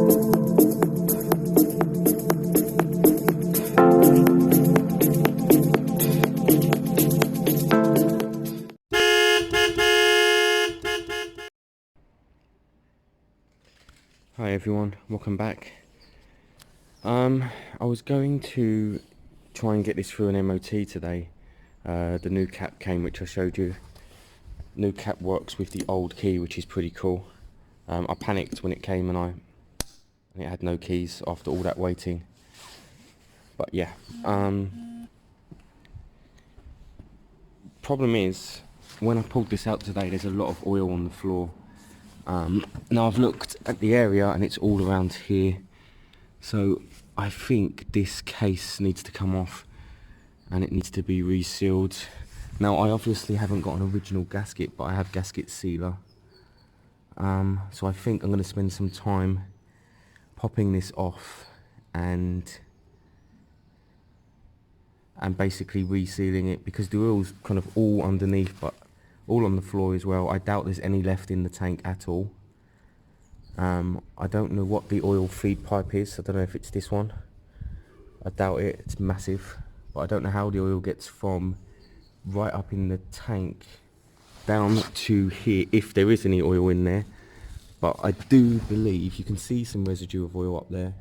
Hi everyone, welcome back. I was going to try and get this through an MOT today. The new cap came, which I showed you. New cap works with the old key, which is pretty cool. I panicked when it came and it had no keys after all that waiting. But yeah, problem is, when I pulled this out today, there's a lot of oil on the floor. Now I've looked at the area and it's all around here, so I think this case needs to come off and it needs to be resealed. Now I obviously haven't got an original gasket, but I have gasket sealer, so I think I'm going to spend some time popping this off and basically resealing it, because the oil's kind of all underneath but all on the floor as well. I doubt there's any left in the tank at all. I don't know what the oil feed pipe is. I don't know if it's this one. I doubt it, it's massive. But I don't know how the oil gets from right up in the tank down to here, if there is any oil in there. But I do believe you can see some residue of oil up there.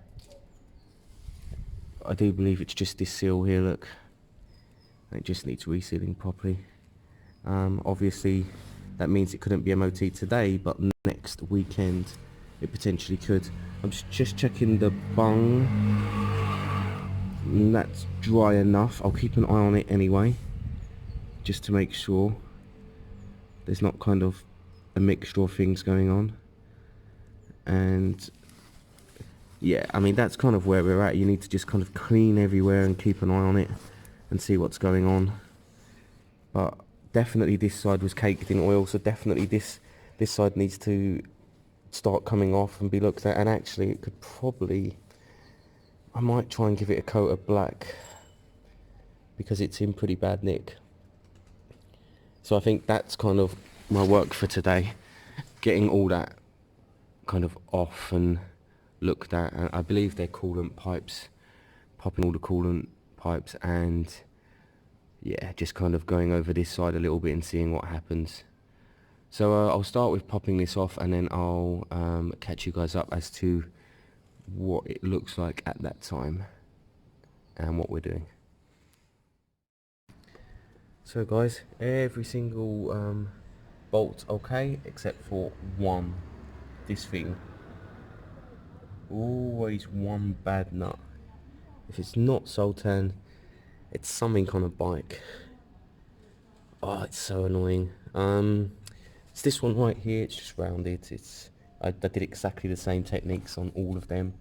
I do believe it's just this seal here, look. It just needs resealing properly. Obviously that means it couldn't be MOT today, but next weekend it potentially could. I'm just checking the bung. That's dry enough. I'll keep an eye on it anyway, just to make sure there's not kind of a mixture of things going on. And yeah, I mean, that's kind of where we're at. You need to just kind of clean everywhere and keep an eye on it and see what's going on. But definitely this side was caked in oil, so definitely this side needs to start coming off and be looked at. And actually it could probably, I might try and give it a coat of black because it's in pretty bad nick. So I think that's kind of my work for today, getting all that kind of off and looked at. And I believe they're coolant pipes, popping all the coolant pipes, and yeah, just kind of going over this side a little bit and seeing what happens. So I'll start with popping this off, and then I'll catch you guys up as to what it looks like at that time and what we're doing. So guys, every single bolt okay except for one. This thing, always one bad nut. If it's not Sultan, it's something on a bike. Oh, it's so annoying. It's this one right here. It's just rounded. I did exactly the same techniques on all of them.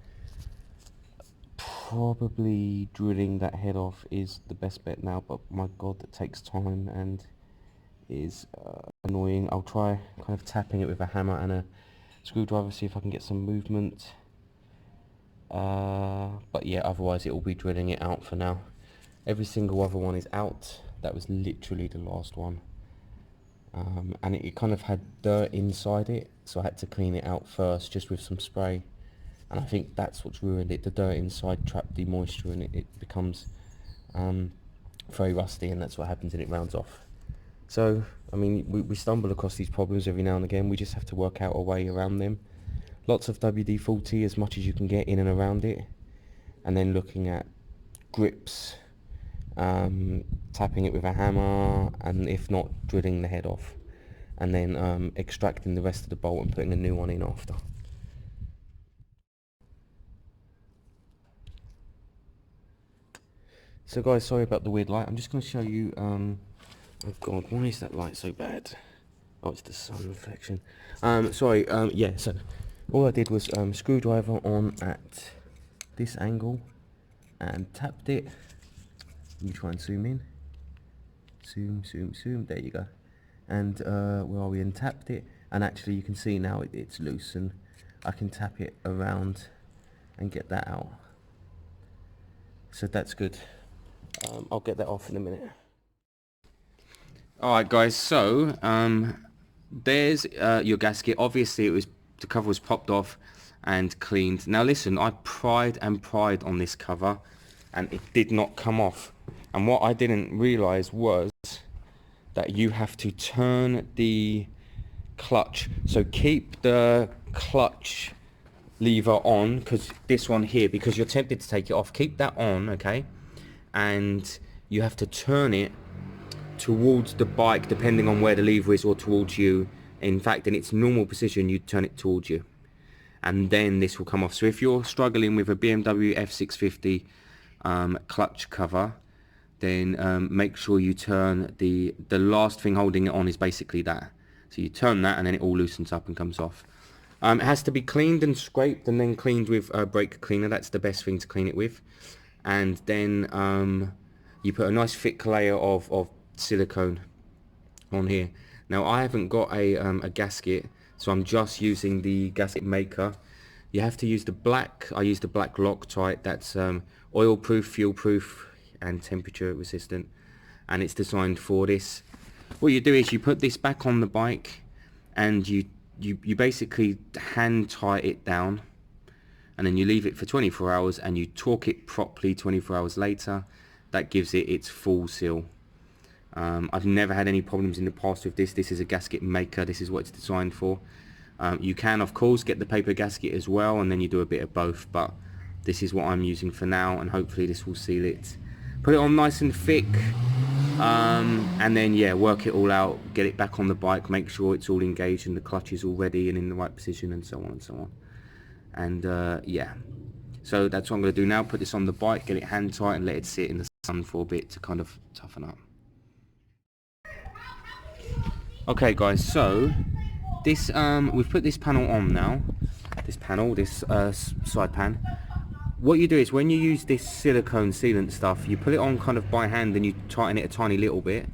Probably drilling that head off is the best bet now, but my god, that takes time and is annoying. I'll try kind of tapping it with a hammer and a screwdriver, see if I can get some movement. But yeah, otherwise it will be drilling it out for now. Every single other one is out. That was literally the last one. And it kind of had dirt inside it, so I had to clean it out first just with some spray. And I think that's what's ruined it. The dirt inside trapped the moisture and it becomes very rusty, and that's what happens and it rounds off. So, I mean, we stumble across these problems every now and again. We just have to work out a way around them. Lots of WD-40 as much as you can get in and around it. And then looking at grips, tapping it with a hammer, and if not, drilling the head off. And then extracting the rest of the bolt and putting a new one in after. So guys, sorry about the weird light. I'm just going to show you, oh god, why is that light so bad? Oh, it's the sun reflection. Yeah, so all I did was screwdriver on at this angle and tapped it. Let me try and zoom in. Zoom, there you go. And where are we? And tapped it, and actually you can see now it's loose, and I can tap it around and get that out. So that's good. I'll get that off in a minute. Alright guys, so there's your gasket. Obviously the cover was popped off, and cleaned. Now listen, I pried on this cover and it did not come off. And what I didn't realise was that you have to turn the clutch. So keep the clutch lever on, because this one here, because you're tempted to take it off, keep that on, okay? And you have to turn it towards the bike, depending on where the lever is, or towards you. In fact, in its normal position, you turn it towards you, and then this will come off. So if you're struggling with a BMW f650 clutch cover, then make sure you turn the last thing holding it on is basically that. So you turn that and then it all loosens up and comes off. It has to be cleaned and scraped and then cleaned with a brake cleaner. That's the best thing to clean it with. And then you put a nice thick layer of silicone on here. Now I haven't got a gasket, so I'm just using the gasket maker. You have to use the black. I use the black Loctite. That's oil proof, fuel proof and temperature resistant, and it's designed for this. What you do is you put this back on the bike and you basically hand tie it down, and then you leave it for 24 hours and you torque it properly 24 hours later. That gives it its full seal. I've never had any problems in the past with this. This is a gasket maker. This is what it's designed for. You can of course get the paper gasket as well, and then you do a bit of both, but this is what I'm using for now, and hopefully this will seal it. Put it on nice and thick, and then yeah, work it all out, get it back on the bike, make sure it's all engaged and the clutch is all ready and in the right position, and so on and so on. And yeah, so that's what I'm going to do now. Put this on the bike, get it hand tight and let it sit in the sun for a bit to kind of toughen up. Okay guys, so this we've put this panel on now, this side pan. What you do is when you use this silicone sealant stuff, you put it on kind of by hand and you tighten it a tiny little bit,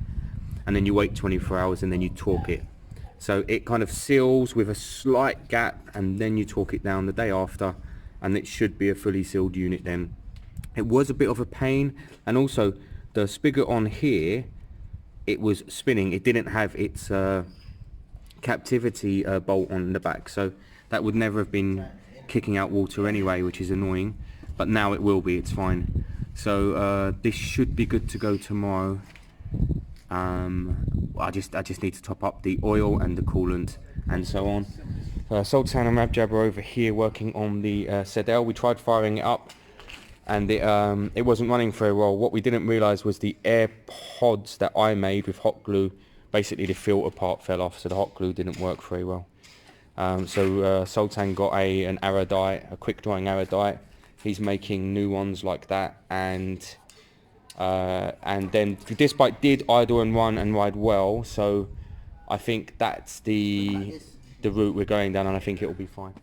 and then you wait 24 hours and then you torque it. So it kind of seals with a slight gap, and then you torque it down the day after, and it should be a fully sealed unit then. It was a bit of a pain, and also the spigot on here, it was spinning. It didn't have its captivity bolt on the back, so that would never have been kicking out water anyway, which is annoying, but now it will be. It's fine. So this should be good to go tomorrow. I just need to top up the oil and the coolant and so on. Sultan and Rabjab are over here working on the zl. We tried firing it up and it wasn't running very well. What we didn't realize was the air pods that I made with hot glue, basically the filter part fell off, so the hot glue didn't work very well. So Sultan got an Aradite, a quick drying Aradite. He's making new ones like that, and then this bike did idle and run and ride well, so I think that's the route we're going down, and I think it'll be fine.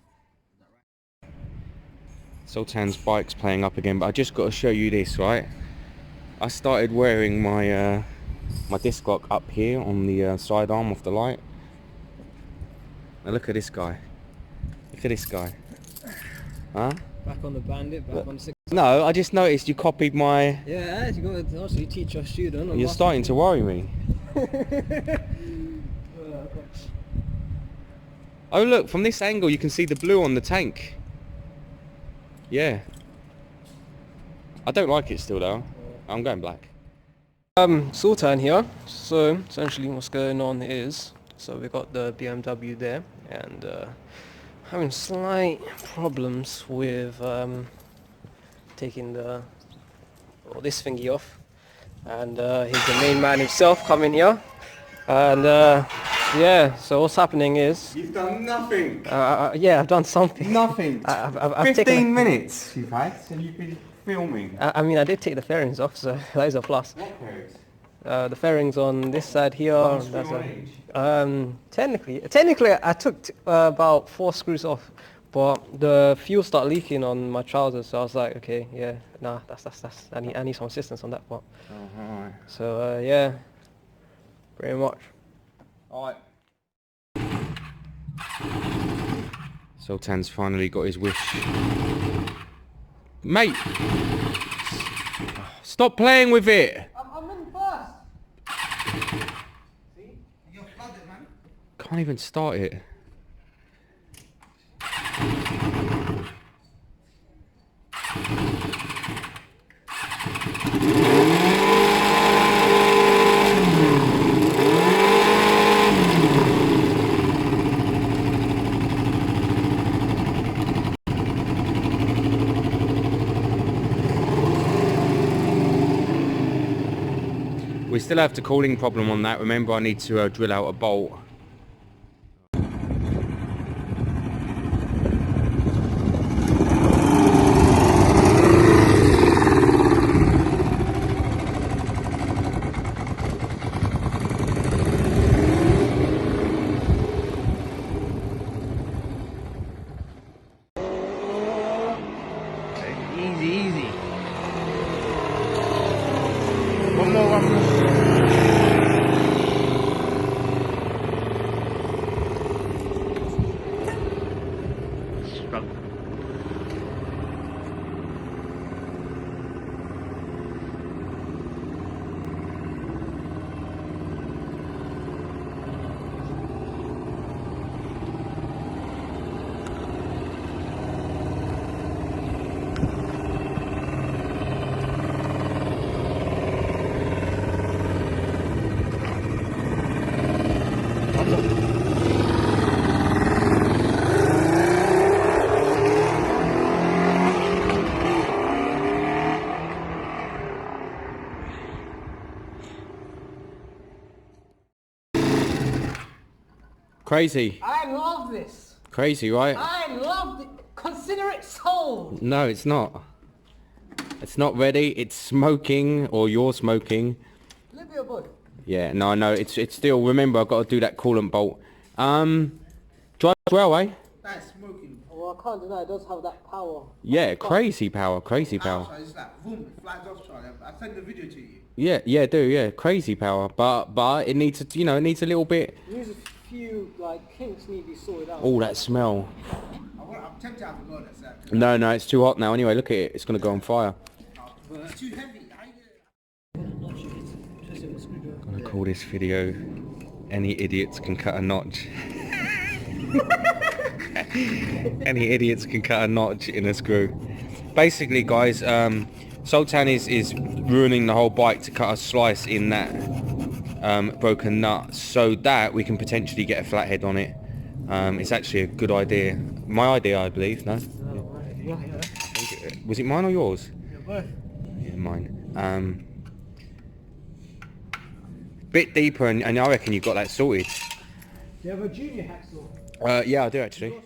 Sultan's bike's playing up again, but I just got to show you this, right? I started wearing my my disc lock up here on the side arm of the light. Now look at this guy. Look at this guy. Huh? Back on the Bandit, back on the 6. No, I just noticed you copied my... Yeah, you got to also teach your student. You're starting to worry me. Oh look, from this angle you can see the blue on the tank. Yeah. I don't like it still though. I'm going black. Sultan here. So essentially what's going on is, so we got the BMW there, and having slight problems with taking this thingy off, and he's the main man himself coming here, and yeah, so what's happening is... You've done nothing! Yeah, I've done something. Nothing! I've 15 minutes you've had, and you've been filming. I mean, I did take the fairings off, so that is a plus. What fairings? The fairings on this side here. Technically, I took about 4 screws off, but the fuel started leaking on my trousers, so I was like, okay, yeah, nah, that's. I need some assistance on that part. Alright. So yeah, pretty much. Alright. Sultan's finally got his wish. Mate! Stop playing with it! I'm in first! See? You're flooded, man. Can't even start it. We still have the cooling problem on that. Remember, I need to drill out a bolt. Easy. One more. Struggle. Crazy. I love this. Crazy, right? I love it. Consider it sold. No, it's not. It's not ready. It's smoking, or you're smoking. Live your boy. Yeah, no, no, it's still. Remember, I've got to do that coolant bolt. Drive well, eh? That's smoking. Well, I can't deny it does have that power. Yeah, crazy power, crazy power. Outside, it's like boom, it flies offside. I send the video to you. Yeah, do, yeah, crazy power. But it needs to, it needs a little bit. There's a few like kinks need to be sorted out. Oh, that smell. I'm tempted to have a go at that. No, it's too hot now. Anyway, look at it. It's gonna go on fire. It's too heavy. Gonna call this video "Any Idiots Can Cut a Notch." Any idiots can cut a notch in a screw. Basically, guys, Sultan is ruining the whole bike to cut a slice in that broken nut, so that we can potentially get a flathead on it. It's actually a good idea. My idea, I believe. No? Yeah. Was it mine or yours? Yeah, both. Yeah, mine. Bit deeper, and I reckon you got that sorted. Do you have a junior hacksaw? Yeah, I do actually.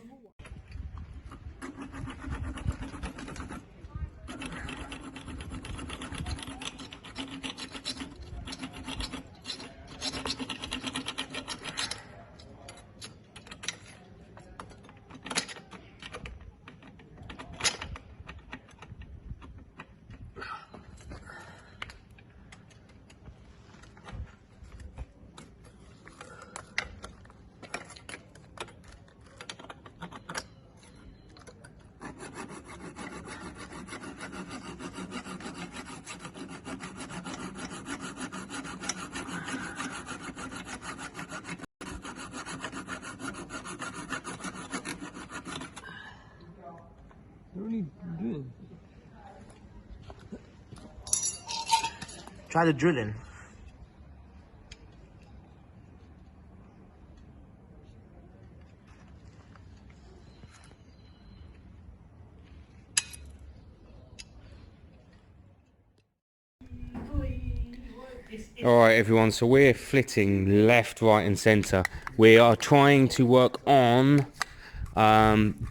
Try the drilling. Alright everyone, so we're flitting left, right and centre. We are trying to work on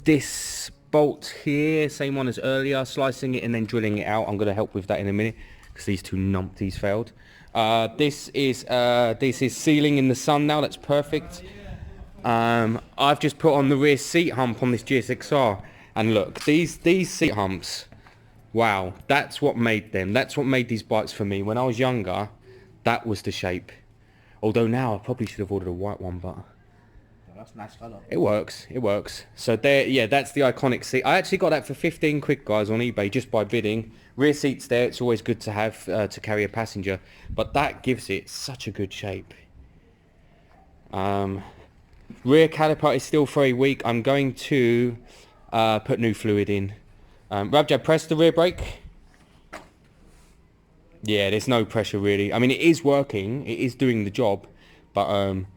this bolt here, same one as earlier, slicing it and then drilling it out. I'm going to help with that in a minute because these two numpties failed. This is sealing in the sun now, that's perfect. I've just put on the rear seat hump on this GSXR, and look, these seat humps, wow, that's what made them. That's what made these bikes for me. When I was younger, that was the shape. Although now I probably should have ordered a white one, but That's a nice colour. it works. So there, yeah, that's the iconic seat. I actually got that for 15 quid, guys, on eBay just by bidding. Rear seats there, it's always good to have to carry a passenger, but that gives it such a good shape. Rear caliper is still very weak. I'm going to put new fluid in. Rabjab, press the rear brake. Yeah, there's no pressure really. I mean, it is working, it is doing the job, but I'm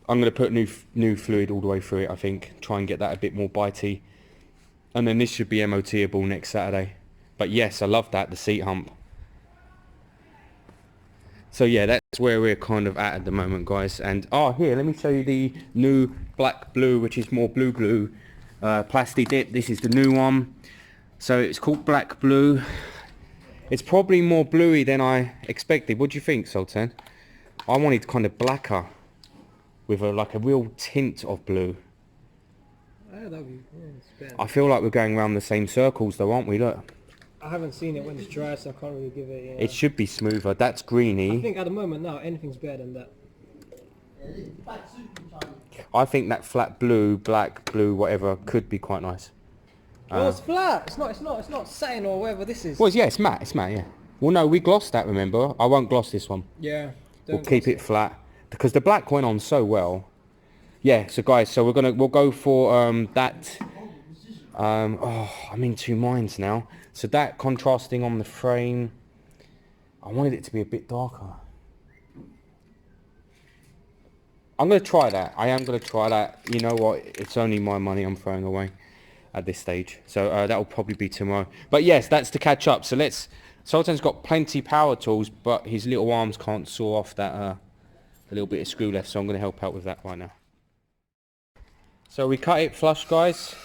going to put new fluid all the way through it, I think. Try and get that a bit more bitey. And then this should be MOT-able next Saturday. But yes, I love that, the seat hump. So yeah, that's where we're kind of at the moment, guys. And here, let me show you the new black blue, which is more blue plastic dip. This is the new one. So it's called black blue. It's probably more bluey than I expected. What do you think, Sultan? I wanted kind of blacker with like a real tint of blue. Yeah, that'd be, it's better. I feel like we're going around the same circles though, aren't we? Look. I haven't seen it when it's dry, so I can't really give it. It should be smoother. That's greeny. I think at the moment now, anything's better than that. I think that flat blue, black blue, whatever, could be quite nice. Oh, it's flat. It's not satin or whatever this is. Well, yeah, it's matte. It's matte, yeah. Well, no, we glossed that. Remember, I won't gloss this one. Yeah. We'll keep it flat because the black went on so well. Yeah. So guys, so we'll go for that. I'm in two minds now. So that contrasting on the frame. I wanted it to be a bit darker. I'm going to try that. I am going to try that. You know what? It's only my money I'm throwing away at this stage. So that will probably be tomorrow. But yes, that's to catch up. So Sultan's got plenty power tools, but his little arms can't saw off that a little bit of screw left. So I'm going to help out with that right now. So we cut it flush, guys.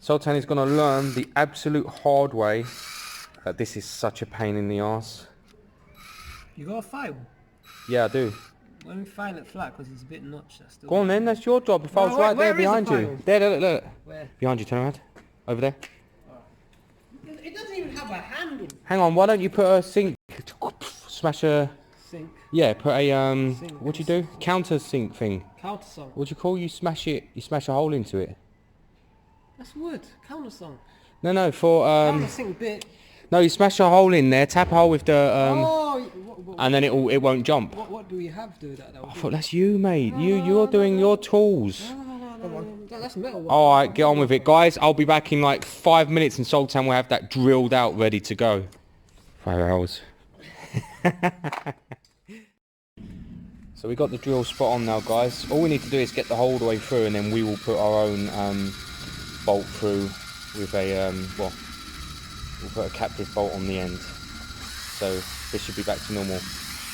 Sultan is going to learn the absolute hard way that this is such a pain in the arse. You got a file? Yeah, I do. Let me file it flat because it's a bit notched. Go on then, that's your job. If I was right there behind you. There, look. Where? Behind you, turn around. Over there. It doesn't even have a handle. Hang on, why don't you put a sink, smash a... Sink. Yeah, put a, what do you do? Counter sink thing. Countersunk. What do you call? You smash a hole into it. That's wood. Countersunk. No, for, Countersink bit. no, you smash a hole in there, tap a hole with the, what, and then it won't jump. what do we have to do that? I thought that's you, mate. You're doing your tools. No, that's metal. Alright, get on with it. Guys, I'll be back in like 5 minutes and Sultan will have that drilled out ready to go. 5 hours. So we got the drill spot on now, guys. All we need to do is get the hole all the way through and then we will put our own bolt through with a, we'll put a captive bolt on the end. So this should be back to normal.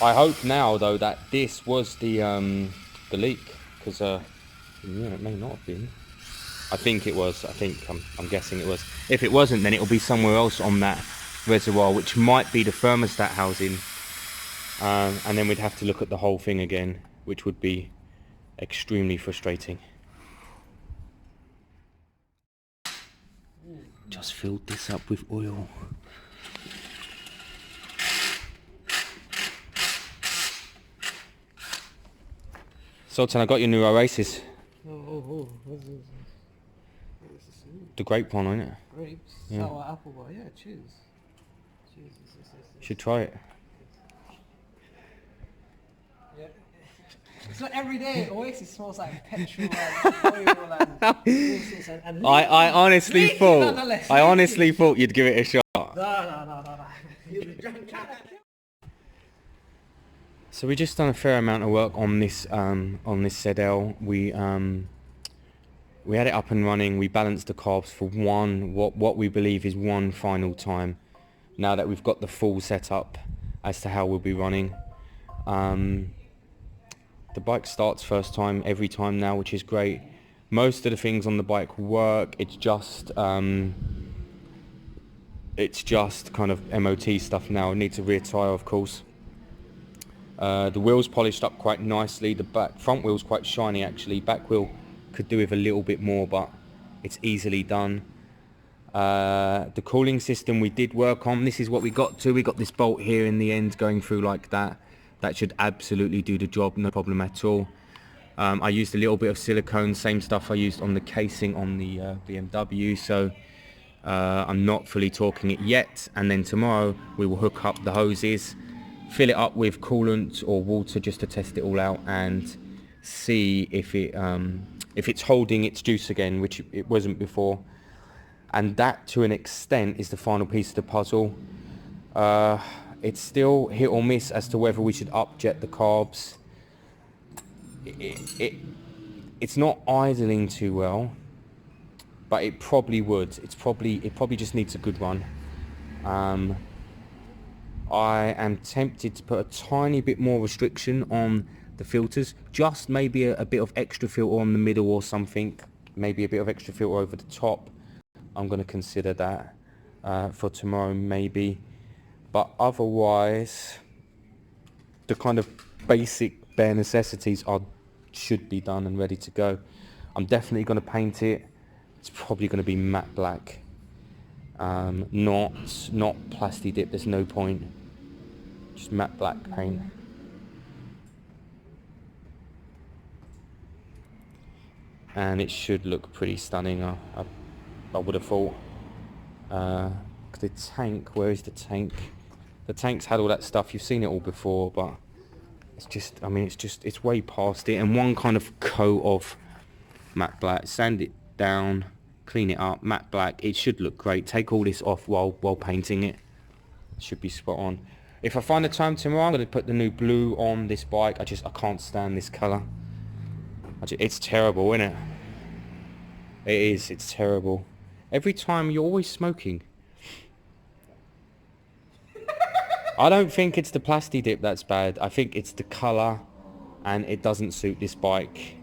I hope now though that this was the leak, because yeah, it may not have been. I think it was. I'm guessing it was. If it wasn't, then it'll be somewhere else on that reservoir, which might be the thermostat housing, and then we'd have to look at the whole thing again, which would be extremely frustrating. Just filled this up with oil. Sultan, I got your new Oasis. Oh, what's this? The grape one, isn't it? Grapes, Yeah. sour apple bar. Yeah, cheers. Cheers. Should try it. Yeah. It's not every day. Oasis smells like petrol and oil and all sorts and I honestly leaky thought nonetheless. I honestly thought you'd give it a shot. No. You're the drunk cat. So we just done a fair amount of work on this ZL. We had it up and running. We balanced the carbs for what we believe is one final time. Now that we've got the full setup as to how we'll be running. The bike starts first time every time now, which is great. Most of the things on the bike work. It's just kind of MOT stuff now. It needs a rear tyre, of course. The wheels polished up quite nicely. The front wheel's quite shiny actually. Back wheel could do with a little bit more, but it's easily done. The cooling system we did work on. This is what we got to. We got this bolt here in the end going through like that. That should absolutely do the job, no problem at all. I used a little bit of silicone, same stuff I used on the casing on the BMW, so I'm not fully torquing it yet. And then tomorrow we will hook up the hoses, fill it up with coolant or water just to test it all out and see if it's holding its juice again, which it wasn't before. And that, to an extent, is the final piece of the puzzle. It's still hit or miss as to whether we should upjet the carbs. It's not idling too well, but it probably would. It probably just needs a good run. I am tempted to put a tiny bit more restriction on the filters, just maybe a bit of extra filter on the middle or something, maybe a bit of extra filter over the top. I'm going to consider that for tomorrow maybe, but otherwise the kind of basic bare necessities should be done and ready to go. I'm definitely going to paint it. It's probably going to be matte black, not plasti dip. There's no point. Just matte black paint. And it should look pretty stunning. I would have thought. The tank, where is the tank? The tank's had all that stuff. You've seen it all before, but it's just, I mean, it's way past it. And one kind of coat of matte black, sand it down, clean it up, matte black. It should look great. Take all this off while painting it. Should be spot on. If I find the time tomorrow, I'm going to put the new blue on this bike. I can't stand this colour. It's terrible, isn't it? It is, it's terrible. Every time you're always smoking. I don't think it's the plasti dip that's bad. I think it's the colour, and it doesn't suit this bike.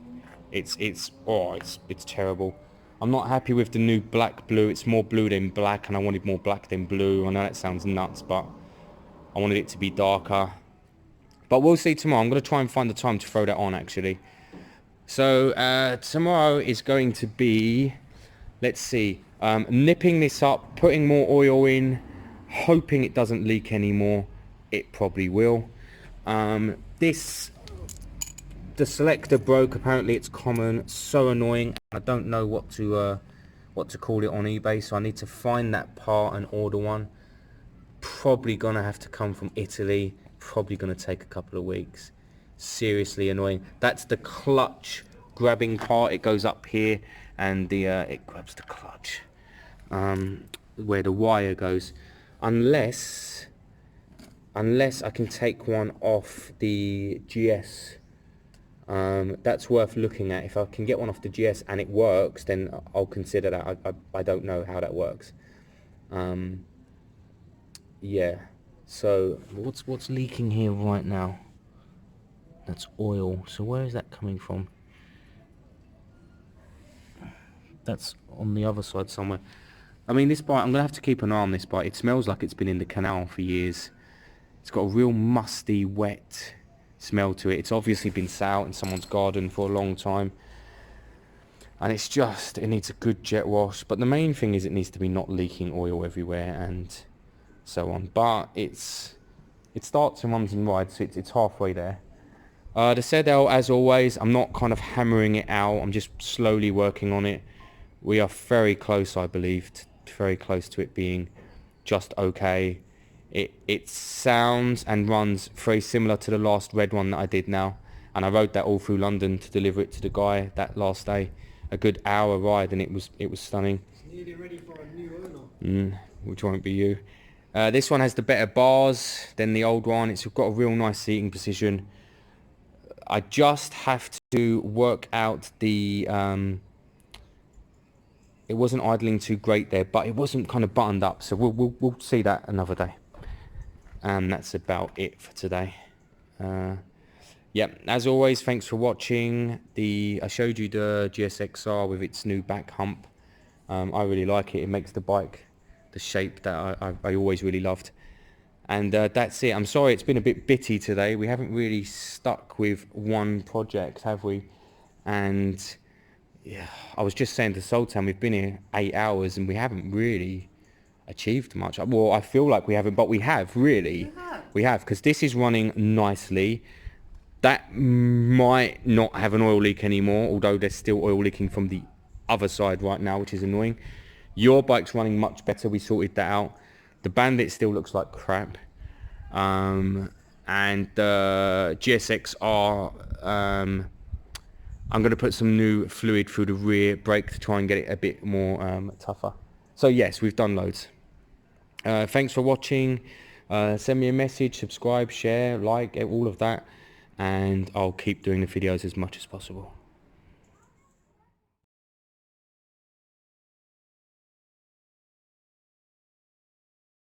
It's terrible. I'm not happy with the new black blue. It's more blue than black, and I wanted more black than blue. I know that sounds nuts, but I wanted it to be darker. But we'll see tomorrow. I'm going to try and find the time to throw that on, actually. So tomorrow is going to be, let's see, nipping this up, putting more oil in, hoping it doesn't leak anymore. It probably will. The selector broke. Apparently it's common. So annoying. I don't know what to call it on eBay, so I need to find that part and order one. Probably gonna have to come from Italy. Probably gonna take a couple of weeks. Seriously annoying. That's the clutch grabbing part. It goes up here, and it grabs the clutch where the wire goes. Unless I can take one off the GS. That's worth looking at. If I can get one off the GS and it works, then I'll consider that. I don't know how that works. Yeah. So what's leaking here right now? That's oil. So where is that coming from? That's on the other side somewhere. I mean, this bike, I'm going to have to keep an eye on this bike. It smells like it's been in the canal for years. It's got a real musty, wet smell to it. It's obviously been sat out in someone's garden for a long time. And it needs a good jet wash. But the main thing is it needs to be not leaking oil everywhere and so on. But it starts and runs and rides, so it's halfway there. The zl, as always, I'm not kind of hammering it out. I'm just slowly working on it. We are very close, I believe, very close to it being just okay. It sounds and runs very similar to the last red one that I did now. And I rode that all through London to deliver it to the guy that last day. A good hour ride, and it was stunning. It's nearly ready for a new owner. Which won't be you. This one has the better bars than the old one. It's got a real nice seating position. I just have to work out the... it wasn't idling too great there, but it wasn't kind of buttoned up. So we'll see that another day. And that's about it for today. Yeah, as always, thanks for watching. I showed you the GSXR with its new back hump. I really like it. It makes the bike the shape that I always really loved. And that's it. I'm sorry it's been a bit bitty today. We haven't really stuck with one project, have we? And yeah, I was just saying to Sultan, we've been here 8 hours and we haven't really achieved much. Well, I feel like we haven't, but we have, really. We have, because this is running nicely. That might not have an oil leak anymore, although there's still oil leaking from the other side right now, which is annoying. Your bike's running much better. We sorted that out. The Bandit still looks like crap. And the GSXR, I'm going to put some new fluid through the rear brake to try and get it a bit more tougher. So yes, we've done loads. Thanks for watching. Send me a message, subscribe, share, like, all of that. And I'll keep doing the videos as much as possible.